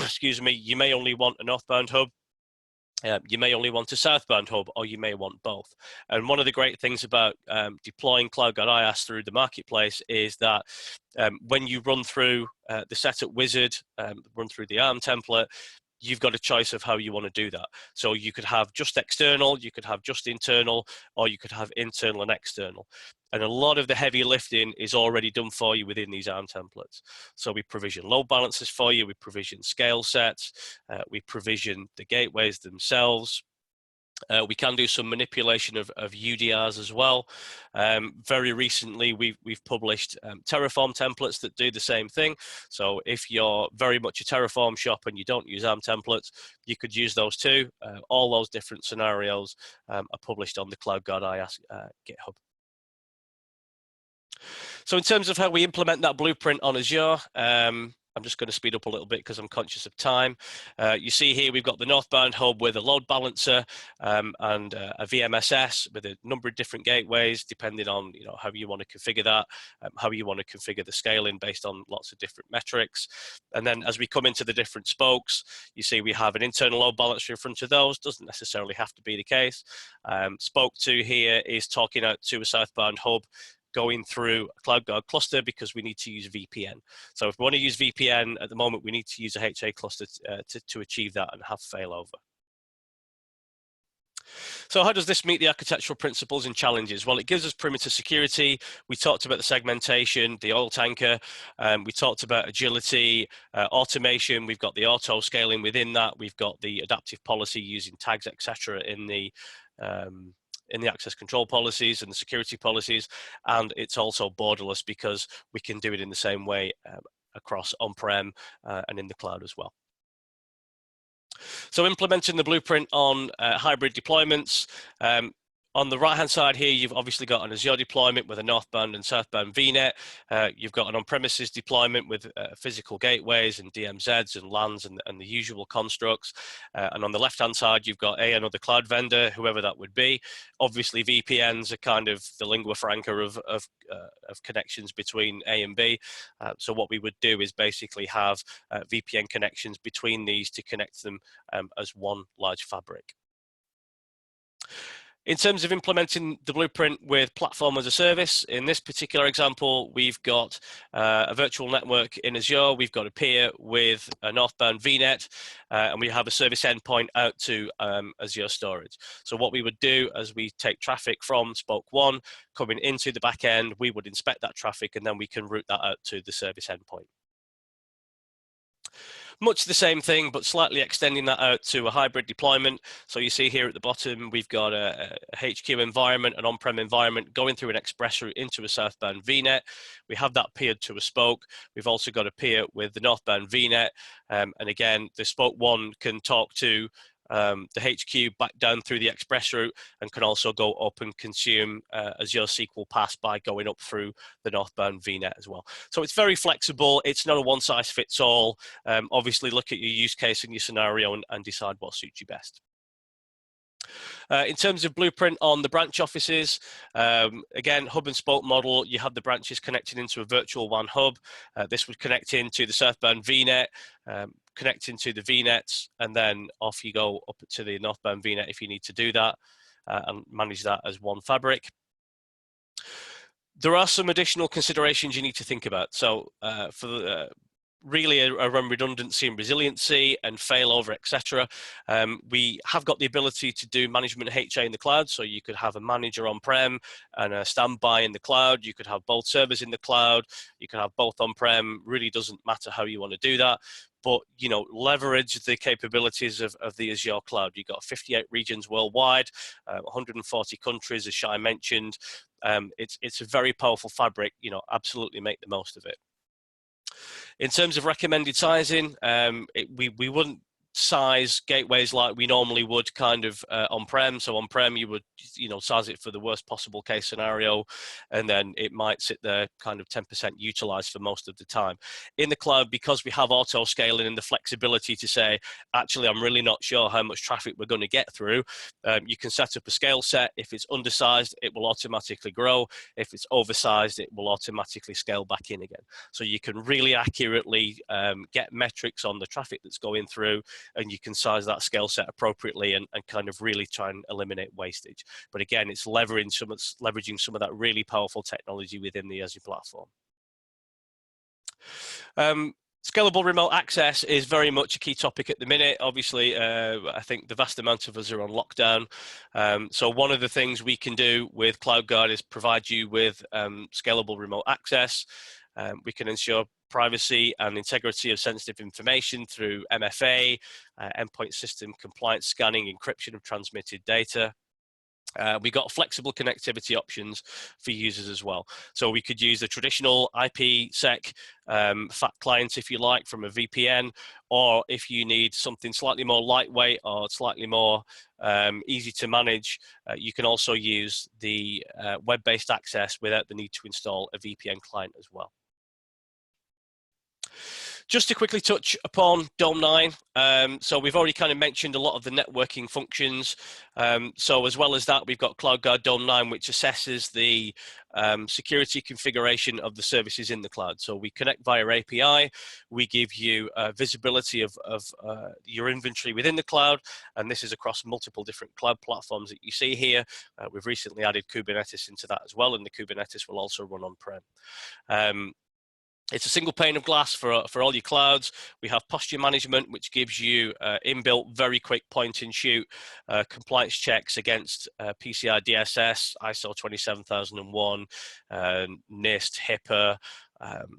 B: excuse me, you may only want a northbound hub. You may only want a southbound hub, or you may want both. And one of the great things about deploying CloudGuard IaaS through the marketplace is that when you run through the setup wizard, run through the ARM template, you've got a choice of how you want to do that. So you could have just external, you could have just internal, or you could have internal and external. And a lot of the heavy lifting is already done for you within these ARM templates. So we provision load balancers for you, we provision scale sets, we provision the gateways themselves. We can do some manipulation of UDRs as well. Very recently, we've published Terraform templates that do the same thing. So if you're very much a Terraform shop and you don't use ARM templates, you could use those too. All those different scenarios are published on the CloudGuard IaaS GitHub. So in terms of how we implement that blueprint on Azure, I'm just going to speed up a little bit because I'm conscious of time. You see here we've got the northbound hub with a load balancer and a VMSS with a number of different gateways, depending on how you want to configure that, how you want to configure the scaling based on lots of different metrics. And then as we come into the different spokes, you see we have an internal load balancer in front of those. Doesn't necessarily have to be the case. Spoke 2 here is talking out to a southbound hub, going through a CloudGuard cluster because we need to use VPN. So if we want to use VPN at the moment, we need to use a HA cluster to achieve that and have failover. So how does this meet the architectural principles and challenges? Well, it gives us perimeter security. We talked about the segmentation, the oil tanker. We talked about agility, automation. We've got the auto scaling within that. We've got the adaptive policy using tags, etc. in the access control policies and the security policies, and it's also borderless because we can do it in the same way across on-prem and in the cloud as well. So implementing the blueprint on hybrid deployments. On the right-hand side here, you've obviously got an Azure deployment with a northbound and southbound VNet. You've got an on-premises deployment with physical gateways and DMZs and LANs and the usual constructs. And on the left-hand side, you've got another cloud vendor, whoever that would be. Obviously, VPNs are kind of the lingua franca of connections between A and B. So what we would do is basically have VPN connections between these to connect them as one large fabric. In terms of implementing the blueprint with platform as a service, in this particular example, we've got a virtual network in Azure. We've got a peer with a northbound VNet, and we have a service endpoint out to Azure storage. So what we would do as we take traffic from spoke 1 coming into the back end, we would inspect that traffic and then we can route that out to the service endpoint. Much the same thing, but slightly extending that out to a hybrid deployment. So you see here at the bottom, we've got a HQ environment, an on-prem environment going through an express route into a southbound VNet. We have that peered to a spoke. We've also got a peer with the northbound VNet. And again, the spoke 1 can talk to the HQ back down through the express route and can also go up and consume Azure SQL Pass by going up through the northbound VNet as well. So it's very flexible. It's not a one-size-fits-all. Obviously, look at your use case and your scenario and decide what suits you best. In terms of blueprint on the branch offices, again, hub and spoke model, you have the branches connected into a virtual WAN hub. This would connect into the southbound VNet, connect into the VNets, and then off you go up to the northbound VNet if you need to do that and manage that as one fabric. There are some additional considerations you need to think about. So really around redundancy and resiliency and failover, etc. We have got the ability to do management HA in the cloud. So you could have a manager on-prem and a standby in the cloud. You could have both servers in the cloud. You can have both on-prem. Really doesn't matter how you want to do that. But, leverage the capabilities of the Azure cloud. You've got 58 regions worldwide, 140 countries, as Shay mentioned. It's a very powerful fabric. Absolutely make the most of it. In terms of recommended sizing, we wouldn't size gateways like we normally would kind of on-prem. So on-prem, you would, size it for the worst possible case scenario, and then it might sit there kind of 10% utilized for most of the time. In the cloud, because we have auto scaling and the flexibility to say, actually, I'm really not sure how much traffic we're going to get through, you can set up a scale set. If it's undersized, it will automatically grow. If it's oversized, it will automatically scale back in again. So you can really accurately get metrics on the traffic that's going through, and you can size that scale set appropriately and kind of really try and eliminate wastage. But again, it's leveraging some of that really powerful technology within the Azure platform. Scalable remote access is very much a key topic at the minute. Obviously, I think the vast amount of us are on lockdown. So one of the things we can do with CloudGuard is provide you with scalable remote access. We can ensure privacy and integrity of sensitive information through MFA, endpoint system compliance scanning, encryption of transmitted data. We got flexible connectivity options for users as well. So we could use a traditional IPsec FAT client, if you like, from a VPN, or if you need something slightly more lightweight or slightly more easy to manage, you can also use the web-based access without the need to install a VPN client as well. Just to quickly touch upon Dome 9, so we've already kind of mentioned a lot of the networking functions. So as well as that, we've got CloudGuard Dome 9, which assesses the security configuration of the services in the cloud. So we connect via API, we give you visibility of your inventory within the cloud, and this is across multiple different cloud platforms that you see here. We've recently added Kubernetes into that as well, and the Kubernetes will also run on-prem. It's a single pane of glass for all your clouds. We have posture management, which gives you inbuilt, very quick point and shoot compliance checks against PCI DSS, ISO 27001, NIST, HIPAA,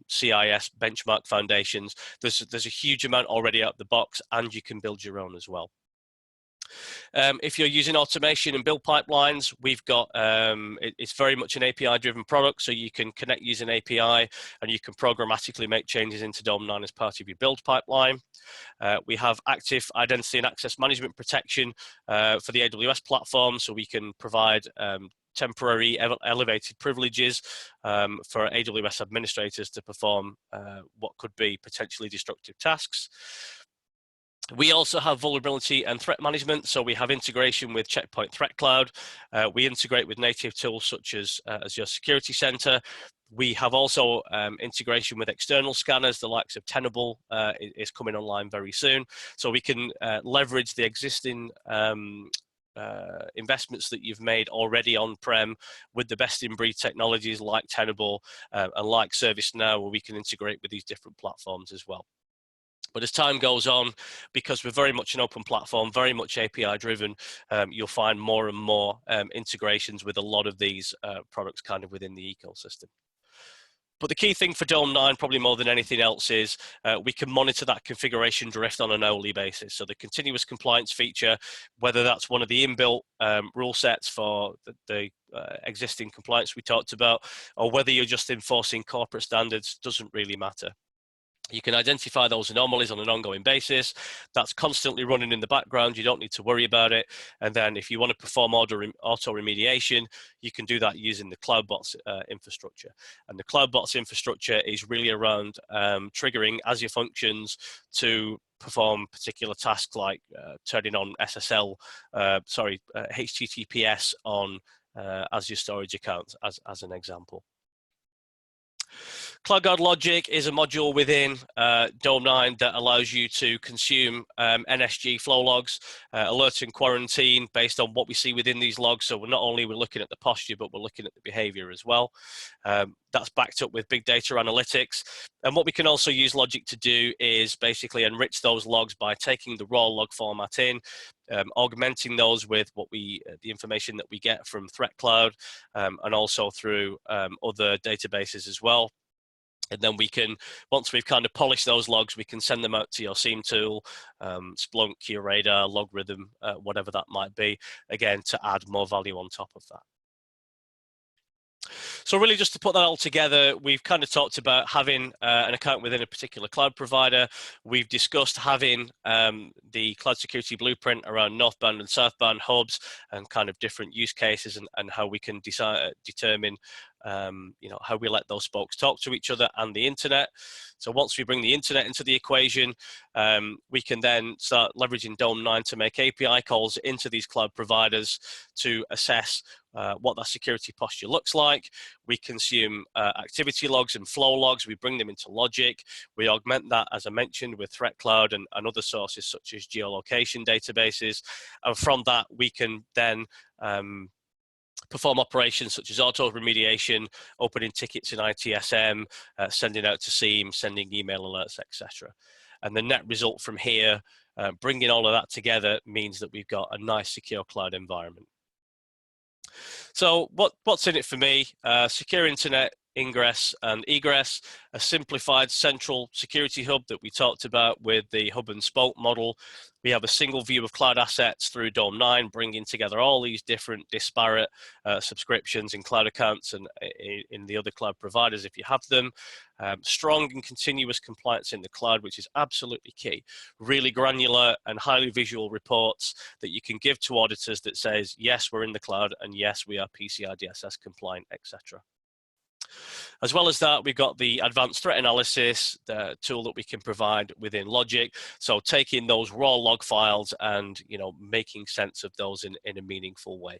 B: CIS benchmark foundations. There's a huge amount already out the box, and you can build your own as well. If you're using automation and build pipelines, we've got, it's very much an API-driven product, so you can connect using API, and you can programmatically make changes into Dome 9 as part of your build pipeline. We have active identity and access management protection for the AWS platform, so we can provide temporary elevated privileges for AWS administrators to perform what could be potentially destructive tasks. We also have vulnerability and threat management, so we have integration with Checkpoint Threat Cloud. We integrate with native tools such as Azure Security Center. We have also integration with external scanners, the likes of Tenable is coming online very soon. So we can leverage the existing investments that you've made already on-prem with the best-in-breed technologies like Tenable and like ServiceNow, where we can integrate with these different platforms as well. But as time goes on, because we're very much an open platform, very much API driven, you'll find more and more integrations with a lot of these products kind of within the ecosystem. But the key thing for Dome 9, probably more than anything else, is we can monitor that configuration drift on an hourly basis. So the continuous compliance feature, whether that's one of the inbuilt rule sets for the existing compliance we talked about, or whether you're just enforcing corporate standards, doesn't really matter. You can identify those anomalies on an ongoing basis. That's constantly running in the background. You don't need to worry about it. And then if you want to perform auto remediation, you can do that using the CloudBots infrastructure. And the CloudBots infrastructure is really around triggering Azure functions to perform particular tasks like turning on HTTPS on Azure storage accounts as an example. CloudGuard Logic is a module within Dome 9 that allows you to consume NSG flow logs, alert and quarantine based on what we see within these logs. So we're not only looking at the posture, but we're looking at the behavior as well. That's backed up with big data analytics. And what we can also use Logic to do is basically enrich those logs by taking the raw log format in, augmenting those with the information that we get from Threat Cloud, and also through other databases as well. And then we can, once we've kind of polished those logs, we can send them out to your SIEM tool, Splunk, QRadar, Logarithm, whatever that might be, again, to add more value on top of that. So really just to put that all together, we've kind of talked about having an account within a particular cloud provider. We've discussed having the cloud security blueprint around northbound and southbound hubs and kind of different use cases and how we can determine how we let those spokes talk to each other and the internet. So once we bring the internet into the equation, we can then start leveraging Dome 9 to make API calls into these cloud providers to assess what that security posture looks like. We consume activity logs and flow logs. We bring them into logic. We augment that, as I mentioned, with Threat Cloud and other sources such as geolocation databases. And from that, we can then perform operations such as auto remediation, opening tickets in ITSM, sending out to SIEM, sending email alerts, etc. And the net result from here, bringing all of that together, means that we've got a nice secure cloud environment. So what's in it for me? Secure internet ingress and egress, a simplified central security hub that we talked about with the hub and spoke model. We have a single view of cloud assets through Dome 9, bringing together all these different disparate subscriptions and cloud accounts and in the other cloud providers if you have them. Strong and continuous compliance in the cloud, which is absolutely key. Really granular and highly visual reports that you can give to auditors that says, yes, we're in the cloud, and yes, we are PCI DSS compliant, etc. As well as that, we've got the advanced threat analysis, the tool that we can provide within Logic. So taking those raw log files and making sense of those in a meaningful way.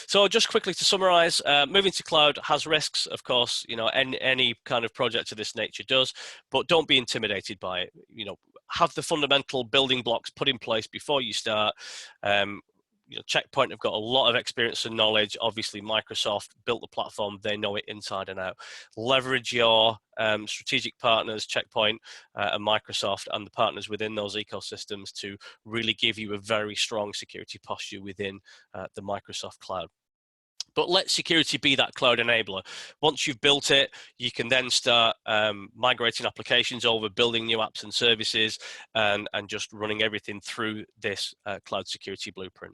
B: So just quickly to summarize, moving to cloud has risks, of course, any kind of project of this nature does, but don't be intimidated by it. Have the fundamental building blocks put in place before you start. Checkpoint have got a lot of experience and knowledge. Obviously, Microsoft built the platform. They know it inside and out. Leverage your strategic partners, Checkpoint and Microsoft, and the partners within those ecosystems to really give you a very strong security posture within the Microsoft cloud. But let security be that cloud enabler. Once you've built it, you can then start migrating applications over, building new apps and services, and just running everything through this cloud security blueprint.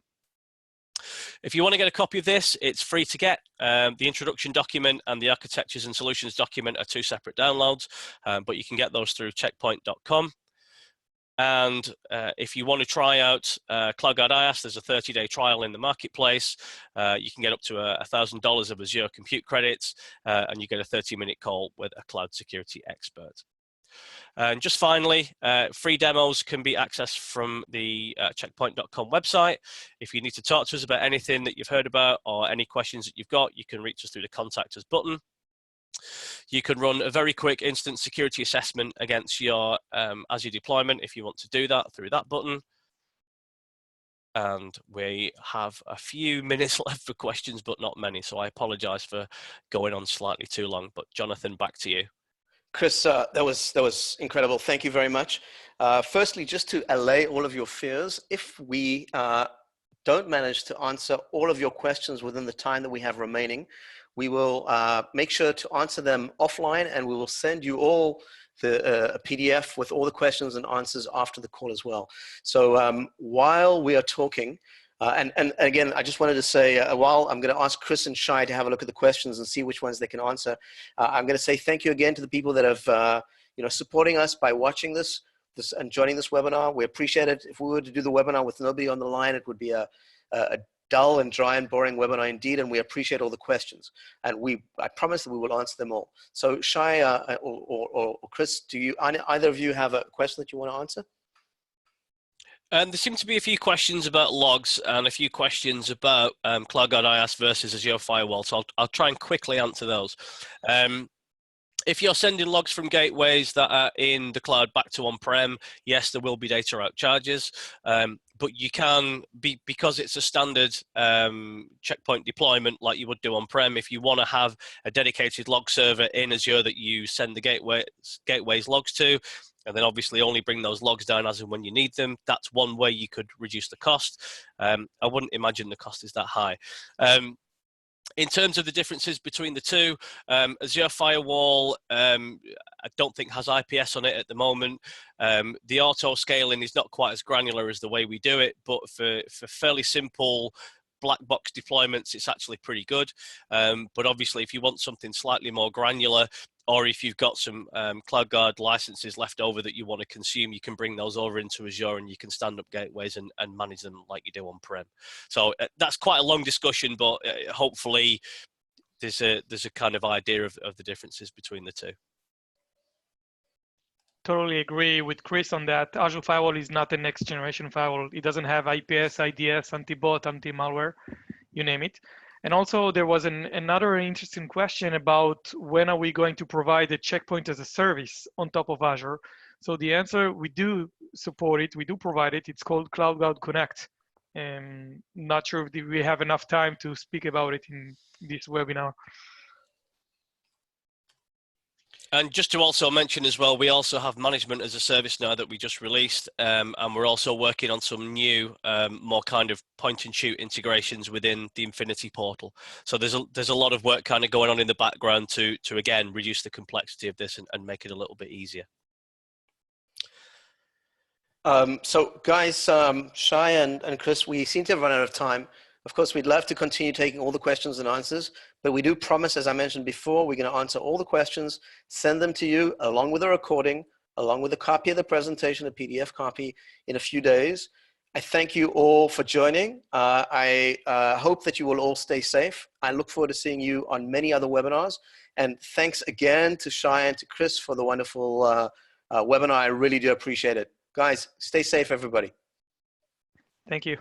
B: If you want to get a copy of this, it's free to get. The introduction document and the architectures and solutions document are two separate downloads, but you can get those through checkpoint.com. And if you want to try out CloudGuard IaaS, there's a 30-day trial in the marketplace. You can get up to $1,000 of Azure compute credits, and you get a 30-minute call with a cloud security expert. And just finally, free demos can be accessed from the checkpoint.com website. If you need to talk to us about anything that you've heard about or any questions that you've got, you can reach us through the Contact Us button. You can run a very quick instant security assessment against your Azure deployment if you want to do that through that button. And we have a few minutes left for questions, but not many. So I apologize for going on slightly too long. But Jonathan, back to you.
A: Chris, that was incredible. Thank you very much. Firstly, just to allay all of your fears, if we don't manage to answer all of your questions within the time that we have remaining, we will make sure to answer them offline, and we will send you all a PDF with all the questions and answers after the call as well. So while we are talking, and again, I just wanted to say, while I'm going to ask Chris and Shay to have a look at the questions and see which ones they can answer, I'm going to say thank you again to the people that have, supporting us by watching this and joining this webinar. We appreciate it. If we were to do the webinar with nobody on the line, it would be a dull and dry and boring webinar indeed, and we appreciate all the questions. And I promise that we will answer them all. So Shay or Chris, do either of you have a question that you want to answer?
B: There seem to be a few questions about logs and a few questions about CloudGuard IaaS versus Azure Firewall. So I'll try and quickly answer those. If you're sending logs from gateways that are in the cloud back to on-prem, yes, there will be data route charges, but you can, because it's a standard checkpoint deployment like you would do on-prem, if you want to have a dedicated log server in Azure that you send the gateways logs to, and then obviously only bring those logs down as and when you need them, that's one way you could reduce the cost. I wouldn't imagine the cost is that high. In terms of the differences between the two, Azure Firewall, I don't think has IPS on it at the moment. The auto scaling is not quite as granular as the way we do it, but for fairly simple black box deployments, it's actually pretty good. But obviously, if you want something slightly more granular, or if you've got some CloudGuard licenses left over that you want to consume, you can bring those over into Azure and you can stand up gateways and manage them like you do on-prem. So that's quite a long discussion, but hopefully there's a kind of idea of the differences between the two.
C: Totally agree with Chris on that. Azure Firewall is not the next generation firewall. It doesn't have IPS, IDS, anti-bot, anti-malware, you name it. And also there was another interesting question about when are we going to provide a checkpoint as a service on top of Azure. So the answer, we do support it, we do provide it. It's called CloudGuard Connect. Not sure if we have enough time to speak about it in this webinar.
B: And just to also mention as well, we also have management as a service now that we just released, and we're also working on some new, more kind of point and shoot integrations within the Infinity portal. So there's a lot of work kind of going on in the background to again reduce the complexity of this and make it a little bit easier.
A: So guys, Shay and Chris, we seem to have run out of time. Of course, we'd love to continue taking all the questions and answers, but we do promise, as I mentioned before, we're going to answer all the questions, send them to you along with a recording, along with a copy of the presentation, a PDF copy, in a few days. I thank you all for joining. I hope that you will all stay safe. I look forward to seeing you on many other webinars. And thanks again to Shay and to Chris for the wonderful webinar. I really do appreciate it. Guys, stay safe, everybody.
C: Thank you.